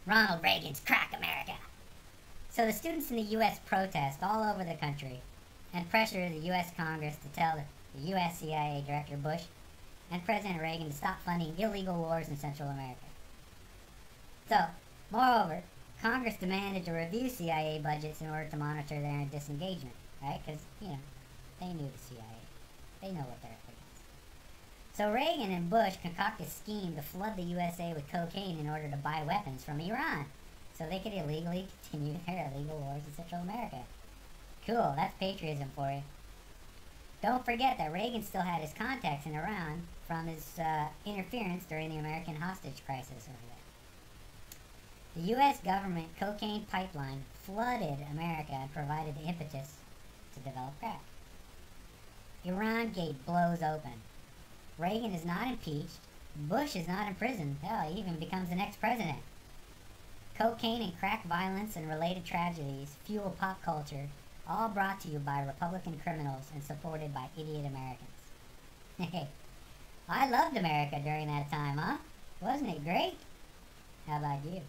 Ronald Reagan's Crack America. So the students in the U.S. protest all over the country and pressure the U.S. Congress to tell the U.S. CIA Director Bush and President Reagan to stop funding illegal wars in Central America. So, moreover, Congress demanded to review CIA budgets in order to monitor their disengagement, right? Because, they knew the CIA. They know what they're up against. So Reagan and Bush concocted a scheme to flood the USA with cocaine in order to buy weapons from Iran, so they could illegally continue their illegal wars in Central America. Cool, that's patriotism for you. Don't forget that Reagan still had his contacts in Iran from his interference during the American hostage crisis over there. The U.S. government cocaine pipeline flooded America and provided the impetus to develop crack. Iran gate blows open. Reagan is not impeached. Bush is not imprisoned. Hell, he even becomes the next president. Cocaine and crack violence and related tragedies fuel pop culture, all brought to you by Republican criminals and supported by idiot Americans. Hey, I loved America during that time, huh? Wasn't it great? How about you?